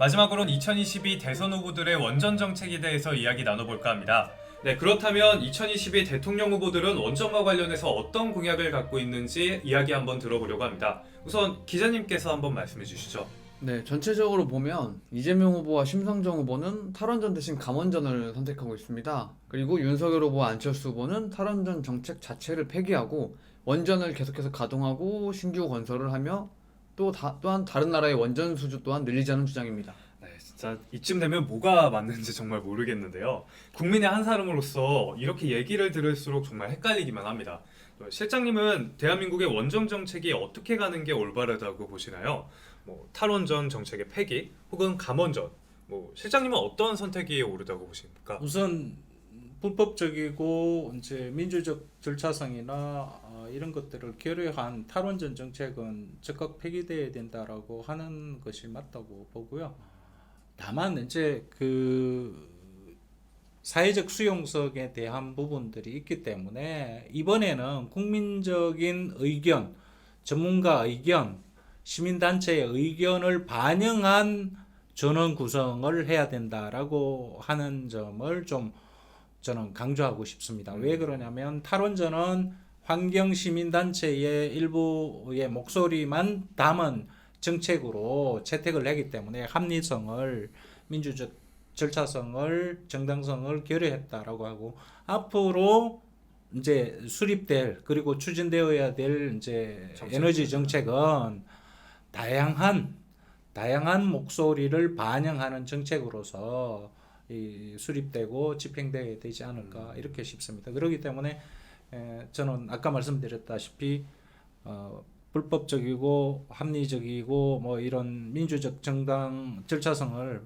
마지막으로는 2022 대선 후보들의 원전 정책에 대해서 이야기 나눠볼까 합니다. 네, 그렇다면 2022 대통령 후보들은 원전과 관련해서 어떤 공약을 갖고 있는지 이야기 한번 들어보려고 합니다. 우선 기자님께서 한번 말씀해 주시죠. 네, 전체적으로 보면 이재명 후보와 심상정 후보는 탈원전 대신 감원전을 선택하고 있습니다. 그리고 윤석열 후보와 안철수 후보는 탈원전 정책 자체를 폐기하고 원전을 계속해서 가동하고 신규 건설을 하며 또한 다른 나라의 원전 수주 또한 늘리자는 주장입니다. 네, 진짜 이쯤 되면 뭐가 맞는지 정말 모르겠는데요. 국민의 한 사람으로서 이렇게 얘기를 들을수록 정말 헷갈리기만 합니다. 실장님은 대한민국의 원전 정책이 어떻게 가는 게 올바르다고 보시나요? 탈원전 정책의 폐기 혹은 감원전, 실장님은 어떤 선택이 옳다고 보십니까? 우선 불법적이고 이제 민주적 절차상이나 이런 것들을 결여한 탈원전 정책은 즉각 폐기돼야 된다라고 하는 것이 맞다고 보고요. 다만 이제 그 사회적 수용성에 대한 부분들이 있기 때문에 이번에는 국민적인 의견, 전문가 의견, 시민단체의 의견을 반영한 전원 구성을 해야 된다라고 하는 점을 좀 저는 강조하고 싶습니다. 왜 그러냐면 탈원전은 환경시민단체의 일부의 목소리만 담은 정책으로 채택을 하기 때문에 합리성을, 민주적 절차성을, 정당성을 결여했다라고 하고, 앞으로 이제 수립될 그리고 추진되어야 될 이제 에너지 정책은 다양한 목소리를 반영하는 정책으로서 수립되고 집행되어야 되지 않을까 이렇게 싶습니다. 그렇기 때문에 저는 아까 말씀드렸다시피 불법적이고 합리적이고 이런 민주적 정당 절차성을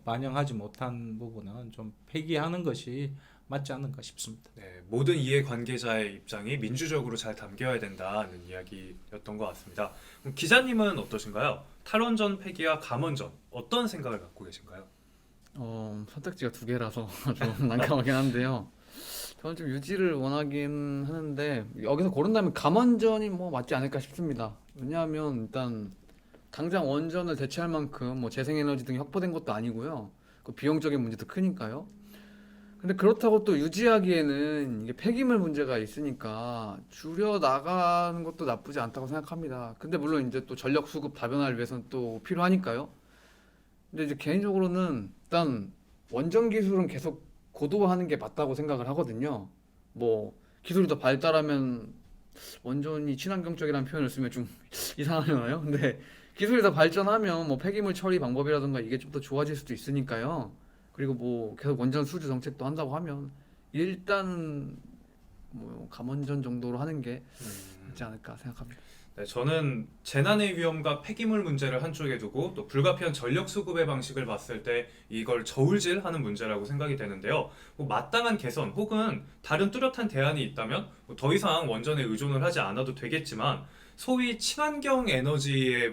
반영하지 못한 부분은 좀 폐기하는 것이 맞지 않는가 싶습니다. 네, 모든 이해관계자의 입장이 민주적으로 잘 담겨야 된다는 이야기였던 것 같습니다. 그럼 기자님은 어떠신가요? 탈원전 폐기와 감원전 어떤 생각을 갖고 계신가요? 선택지가 두 개라서 좀 난감하긴 한데요. 저는 좀 유지를 원하긴 하는데 여기서 고른다면 감원전이 맞지 않을까 싶습니다. 왜냐하면 일단 당장 원전을 대체할 만큼 재생에너지 등이 확보된 것도 아니고요. 그 비용적인 문제도 크니까요. 근데 그렇다고 또 유지하기에는 이게 폐기물 문제가 있으니까 줄여 나가는 것도 나쁘지 않다고 생각합니다. 근데 물론 이제 또 전력 수급 다변화를 위해서는 또 필요하니까요. 근데 이제 개인적으로는 일단 원전 기술은 계속 고도화하는 게 맞다고 생각을 하거든요. 기술이 더 발달하면 원전이 친환경적이라는 표현을 쓰면 좀 이상하려나요? 근데 기술이 더 발전하면 폐기물 처리 방법이라든가 이게 좀 더 좋아질 수도 있으니까요. 그리고 계속 원전 수주 정책도 한다고 하면 일단은 감원전 정도로 하는 게 낫지 않을까 생각합니다. 네, 저는 재난의 위험과 폐기물 문제를 한쪽에 두고 또 불가피한 전력 수급의 방식을 봤을 때 이걸 저울질하는 문제라고 생각이 되는데요. 마땅한 개선 혹은 다른 뚜렷한 대안이 있다면 더 이상 원전에 의존을 하지 않아도 되겠지만 소위 친환경 에너지에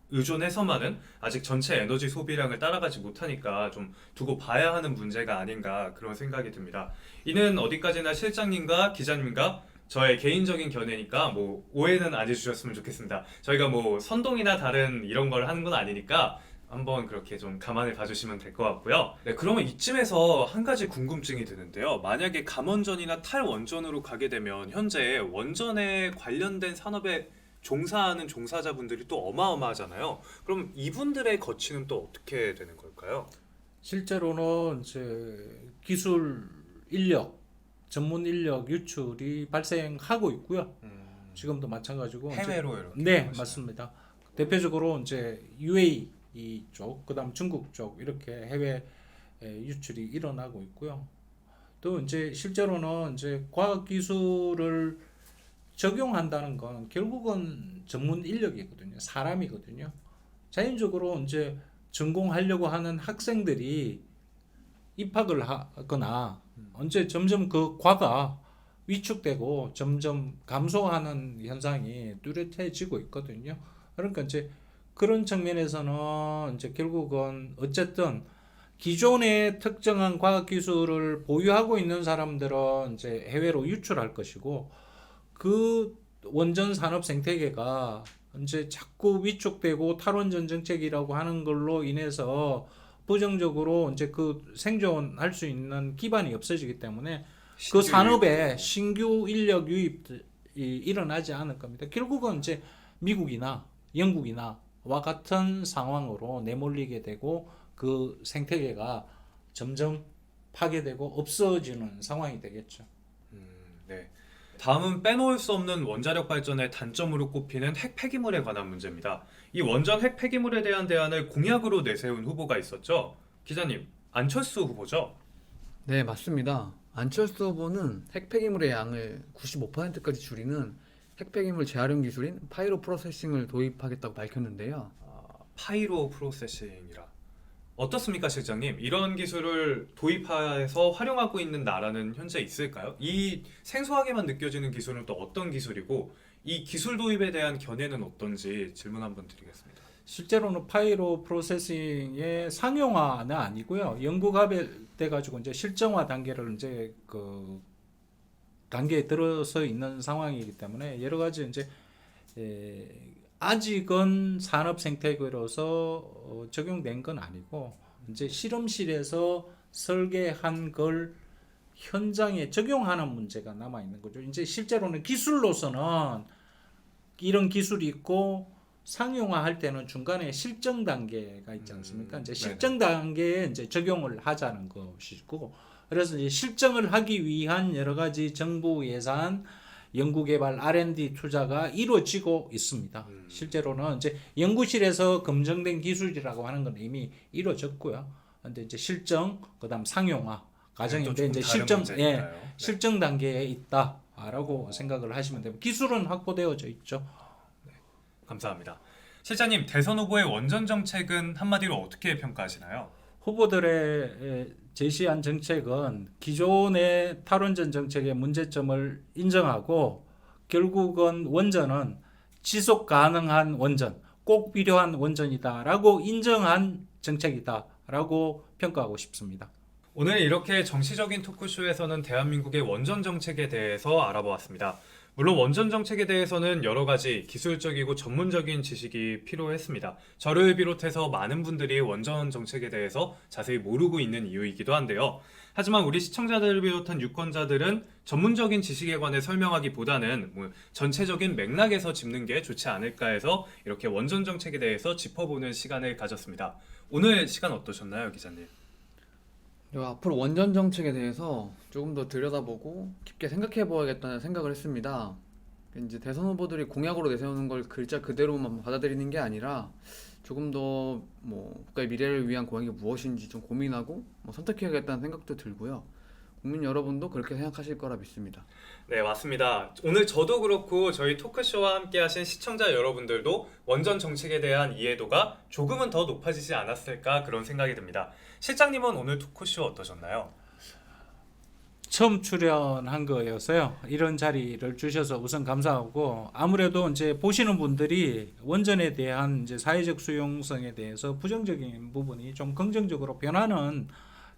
의존해서만은 아직 전체 에너지 소비량을 따라가지 못하니까 좀 두고 봐야 하는 문제가 아닌가 그런 생각이 듭니다. 이는 어디까지나 실장님과 기자님과 저의 개인적인 견해니까 오해는 안 해주셨으면 좋겠습니다. 저희가 선동이나 다른 이런 걸 하는 건 아니니까 한번 그렇게 좀 감안해 봐주시면 될 것 같고요. 네, 그러면 이쯤에서 한 가지 궁금증이 드는데요. 만약에 감원전이나 탈원전으로 가게 되면 현재 원전에 관련된 산업에 종사하는 종사자분들이 또 어마어마하잖아요. 그럼 이분들의 거치는 또 어떻게 되는 걸까요? 실제로는 이제 기술 인력, 전문 인력 유출이 발생하고 있고요. 지금도 마찬가지고 해외로 이렇게 네, 가시나요? 맞습니다. 대표적으로 이제 UAE 쪽, 그다음 중국 쪽 이렇게 해외 유출이 일어나고 있고요. 또 이제 실제로는 이제 과학 기술을 적용한다는 건 결국은 전문 인력이거든요. 사람이거든요. 자연적으로 이제 전공하려고 하는 학생들이 입학을 하거나 언제 점점 그 과가 위축되고 점점 감소하는 현상이 뚜렷해지고 있거든요. 그러니까 이제 그런 측면에서는 이제 결국은 어쨌든 기존의 특정한 과학 기술을 보유하고 있는 사람들은 이제 해외로 유출할 것이고 그 원전 산업 생태계가 이제 자꾸 위축되고 탈원전 정책이라고 하는 걸로 인해서 부정적으로 이제 그 생존할 수 있는 기반이 없어지기 때문에 그 산업에 신규 인력 유입이 일어나지 않을 겁니다. 결국은 이제 미국이나 영국이나 와 같은 상황으로 내몰리게 되고 그 생태계가 점점 파괴되고 없어지는 상황이 되겠죠. 네. 다음은 빼놓을 수 없는 원자력 발전의 단점으로 꼽히는 핵 폐기물에 관한 문제입니다. 이 원전 핵 폐기물에 대한 대안을 공약으로 내세운 후보가 있었죠. 기자님, 안철수 후보죠? 네, 맞습니다. 안철수 후보는 핵폐기물의 양을 95%까지 줄이는 핵폐기물 재활용 기술인 파이로 프로세싱을 도입하겠다고 밝혔는데요. 파이로 프로세싱이라. 어떻습니까, 실장님? 이런 기술을 도입해서 활용하고 있는 나라는 현재 있을까요? 이 생소하게만 느껴지는 기술은 또 어떤 기술이고 이 기술 도입에 대한 견해는 어떤지 질문 한번 드리겠습니다. 실제로는 파이로 프로세싱의 상용화는 아니고요. 연구가 돼 가지고 이제 실정화 단계를 이제 그 단계에 들어서 있는 상황이기 때문에 여러 가지 이제 아직은 산업 생태계로서 적용된 건 아니고 이제 실험실에서 설계한 걸 현장에 적용하는 문제가 남아 있는 거죠. 이제 실제로는 기술로서는 이런 기술이 있고 상용화할 때는 중간에 실증 단계가 있지 않습니까? 이제 실증 단계에 이제 적용을 하자는 것이고, 그래서 이제 실증을 하기 위한 여러 가지 정부 예산, 연구개발 R&D 투자가 이루어지고 있습니다. 실제로는 이제 연구실에서 검증된 기술이라고 하는 건 이미 이루어졌고요. 근데 이제 실증, 그다음 상용화 과정인데 이제 실증 단계에 있다라고 생각을 하시면 됩니다. 기술은 확보되어져 있죠. 감사합니다. 실장님, 대선 후보의 원전 정책은 한마디로 어떻게 평가하시나요? 후보들의 제시한 정책은 기존의 탈원전 정책의 문제점을 인정하고 결국은 원전은 지속 가능한 원전, 꼭 필요한 원전이다라고 인정한 정책이다라고 평가하고 싶습니다. 오늘 이렇게 정치적인 토크쇼에서는 대한민국의 원전 정책에 대해서 알아보았습니다. 물론 원전 정책에 대해서는 여러 가지 기술적이고 전문적인 지식이 필요했습니다. 저를 비롯해서 많은 분들이 원전 정책에 대해서 자세히 모르고 있는 이유이기도 한데요. 하지만 우리 시청자들을 비롯한 유권자들은 전문적인 지식에 관해 설명하기보다는 전체적인 맥락에서 짚는 게 좋지 않을까 해서 이렇게 원전 정책에 대해서 짚어보는 시간을 가졌습니다. 오늘 시간 어떠셨나요, 기자님? 앞으로 원전 정책에 대해서 조금 더 들여다보고 깊게 생각해 보아야겠다는 생각을 했습니다. 이제 대선 후보들이 공약으로 내세우는 걸 글자 그대로만 받아들이는 게 아니라 조금 더 국가의 미래를 위한 공약이 무엇인지 좀 고민하고 선택해야겠다는 생각도 들고요. 국민 여러분도 그렇게 생각하실 거라 믿습니다. 네, 맞습니다. 오늘 저도 그렇고 저희 토크쇼와 함께 하신 시청자 여러분들도 원전 정책에 대한 이해도가 조금은 더 높아지지 않았을까 그런 생각이 듭니다. 실장님은 오늘 토크쇼 어떠셨나요? 처음 출연한 거여서요. 이런 자리를 주셔서 우선 감사하고, 아무래도 이제 보시는 분들이 원전에 대한 이제 사회적 수용성에 대해서 부정적인 부분이 좀 긍정적으로 변하는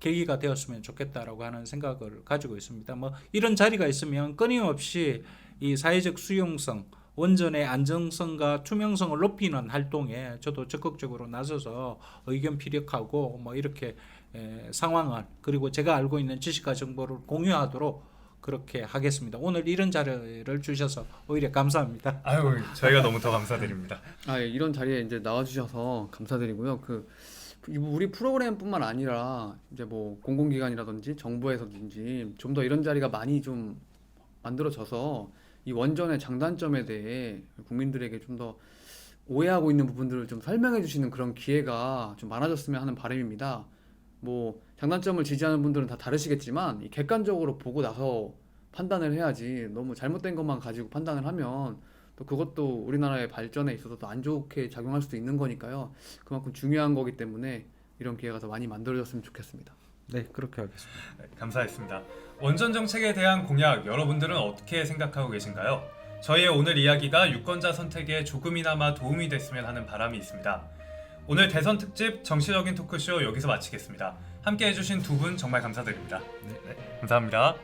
계기가 되었으면 좋겠다라고 하는 생각을 가지고 있습니다. 이런 자리가 있으면 끊임없이 이 사회적 수용성, 원전의 안정성과 투명성을 높이는 활동에 저도 적극적으로 나서서 의견 피력하고 이렇게 상황을, 그리고 제가 알고 있는 지식과 정보를 공유하도록 그렇게 하겠습니다. 오늘 이런 자리를 주셔서 오히려 감사합니다. 아유, 저희가 너무 더 감사드립니다. 이런 자리에 이제 나와주셔서 감사드리고요. 우리 프로그램뿐만 아니라 이제 공공기관이라든지 정부에서든지 좀 더 이런 자리가 많이 좀 만들어져서 이 원전의 장단점에 대해 국민들에게 좀 더 오해하고 있는 부분들을 좀 설명해 주시는 그런 기회가 좀 많아졌으면 하는 바람입니다. 장단점을 지지하는 분들은 다 다르시겠지만 객관적으로 보고 나서 판단을 해야지, 너무 잘못된 것만 가지고 판단을 하면 또 그것도 우리나라의 발전에 있어서 또 안 좋게 작용할 수도 있는 거니까요. 그만큼 중요한 거기 때문에 이런 기회가 더 많이 만들어졌으면 좋겠습니다. 네, 그렇게 하겠습니다. 네, 감사했습니다. 원전 정책에 대한 공약 여러분들은 어떻게 생각하고 계신가요? 저희의 오늘 이야기가 유권자 선택에 조금이나마 도움이 됐으면 하는 바람이 있습니다. 오늘 대선 특집 정치적인 토크쇼 여기서 마치겠습니다. 함께 해주신 두 분 정말 감사드립니다. 네, 감사합니다.